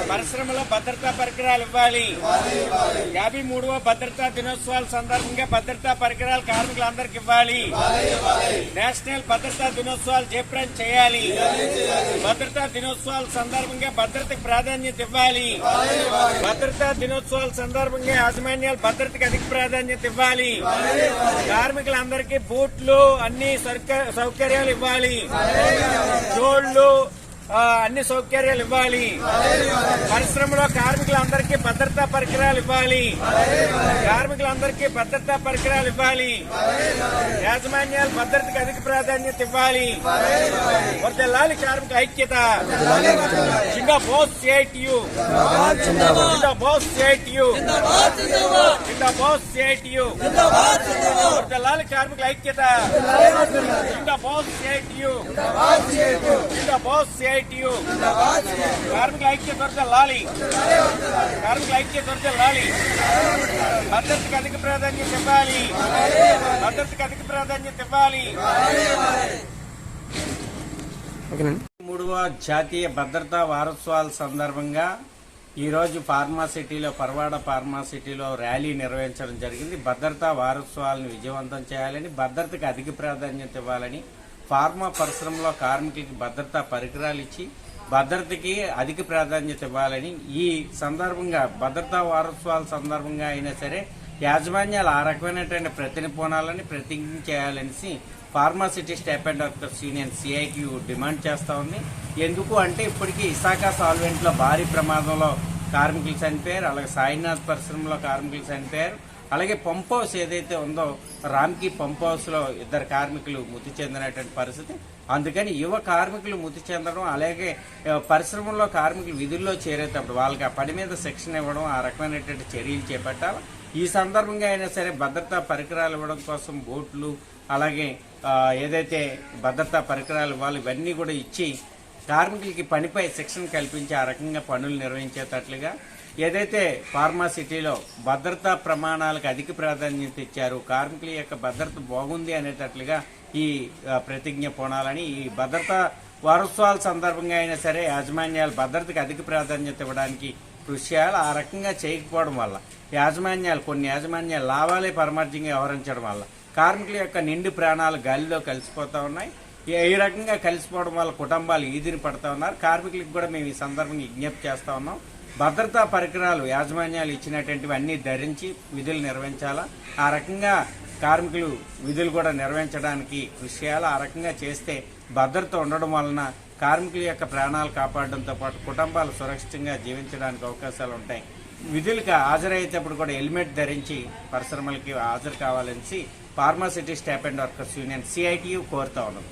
పరిశ్రమలో భద్రతా పరికరాలు ఇవ్వాలి. 53వ భద్రతా దినోత్సవాల సందర్భంగా భద్రతా పరికరాలు కార్మికులందరికీ ఇవ్వాలి. నేషనల్ భద్రతా దినోత్సవాలు జయప్రదం చేయాలి. భద్రతా దినోత్సవాల సందర్భంగా భద్రతకు ప్రాధాన్యత ఇవ్వాలి. భద్రతా దినోత్సవాల సందర్భంగా యాజమాన్యాలు భద్రతకు అధిక ప్రాధాన్యత ఇవ్వాలి. కార్మికులందరికీ బూట్లు అన్ని సౌకర్యాలు ఇవ్వాలి. జోళ్లు అన్ని సౌకర్యాలు ఇవ్వాలి. పరిశ్రమలో కార్మికులందరికీ భద్రతా పరికరాలు ఇవ్వాలి. కార్మికులందరికీ భద్రతా పరికరాలు ఇవ్వాలి. యాజమాన్యాలు భద్రతకు అధిక ప్రాధాన్యత ఇవ్వాలి. వర్ధిల్లాలి కార్మిక ఐక్యత. జిందాబాద్ సిఐటియు. జిందాబాద్ సిఐటియు. జిందాబాద్ సిఐటియు. వర్ధిల్లాలి కార్మికుల ఐక్యత. జిందాబాద్ సిఐటియు. జిందాబాద్ సిఐటియు. కార్మికుల ఐక్యత వర్ధిల్లాలి. కార్మికుల ఐక్యత వర్ధిల్లాలి. భద్రతకు అధిక ప్రాధాన్యత ఇవ్వాలి. భద్రతకు అధిక ప్రాధాన్యత ఇవ్వాలి. 3వ జాతీయ భద్రతా వారోత్సవాల సందర్భంగా ఈరోజు ఫార్మాసిటీలో పర్వాడ ఫార్మాసిటీలో ర్యాలీ నిర్వహించడం జరిగింది. భద్రతా వారోత్సవాలను విజయవంతం చేయాలని, భద్రతకు అధిక ప్రాధాన్యత ఇవ్వాలని, ఫార్మా పరిశ్రమలో కార్మికులకి భద్రతా పరికరాలు ఇచ్చి భద్రతకి అధిక ప్రాధాన్యత ఇవ్వాలని, ఈ సందర్భంగా భద్రతా వారోత్సవాల సందర్భంగా అయినా సరే యాజమాన్యాలు ఆ రకమైనటువంటి ప్రతినిపోనాలని ప్రతిజ్ఞ చేయాలనేసి pharma city staff and workers union CITU demand చేస్తా ఉంది. ఎందుకు అంటే ఇప్పటికీ ఇసాక సాల్వెంట్ లో భారీ ప్రమాదంలో కార్మికులు చనిపోయారు. అలాగే సాయినాథ్ పరిశ్రమలో కార్మికులు చనిపోయారు. అలాగే పంప్ హౌస్ ఏదైతే ఉందో రామ్కి పంప్ హౌస్ లో 2 కార్మికులు మృతి చెందినటువంటి పరిస్థితి. అందుకని యువ కార్మికులు మృతి చెందడం, అలాగే పరిశ్రమల్లో కార్మికులు విధుల్లో చేరేటప్పుడు వాళ్ళకి ఆ పని మీద శిక్షణ ఇవ్వడం, ఆ రకమైనటువంటి చర్యలు చేపట్టాలి. ఈ సందర్భంగా అయినా సరే భద్రతా పరికరాలు ఇవ్వడం కోసం బోట్లు, అలాగే ఏదైతే భద్రతా పరికరాలు ఇవ్వాలి ఇవన్నీ కూడా ఇచ్చి కార్మికులకి పనిపై శిక్షణ కల్పించి ఆ రకంగా పనులు నిర్వహించేటట్లుగా, ఏదైతే ఫార్మాసిటీలో భద్రతా ప్రమాణాలకు అధిక ప్రాధాన్యత ఇచ్చారు, కార్మికుల యొక్క భద్రత బాగుంది అనేటట్లుగా ఈ ప్రతిజ్ఞ పోనాలని, ఈ భద్రతా వారోత్సవాల సందర్భంగా అయినా సరే యాజమాన్యాలు భద్రతకు అధిక ప్రాధాన్యత ఇవ్వడానికి కృషి చేయాలి. ఆ రకంగా చేయకపోవడం వల్ల కొన్ని యాజమాన్యాలు లాభాలే పరమార్థంగా వ్యవహరించడం వల్ల కార్మికుల యొక్క నిండు ప్రాణాలు గాలిలో కలిసిపోతా ఉన్నాయి. ఈ రకంగా కలిసిపోవడం వల్ల కుటుంబాలు ఈదిని పడతా ఉన్నారు. కార్మికులకు కూడా మేము ఈ సందర్భంగా విజ్ఞప్తి చేస్తా ఉన్నాం. భద్రతా పరికరాలు యాజమాన్యాలు ఇచ్చినటువంటివి అన్ని ధరించి విధులు నిర్వహించాలా. ఆ రకంగా కార్మికులు విధులు కూడా నిర్వహించడానికి కృషి చేయాలి. ఆ రకంగా చేస్తే భద్రత ఉండడం వలన కార్మికుల యొక్క ప్రాణాలు కాపాడడంతో పాటు కుటుంబాలు సురక్షితంగా జీవించడానికి అవకాశాలు ఉంటాయి. విధులకు హాజరయ్యేటప్పుడు కూడా హెల్మెట్ ధరించి పరిశ్రమలకి హాజరు కావాలని pharma city staff and workers union CITU కోరుతా ఉన్నది.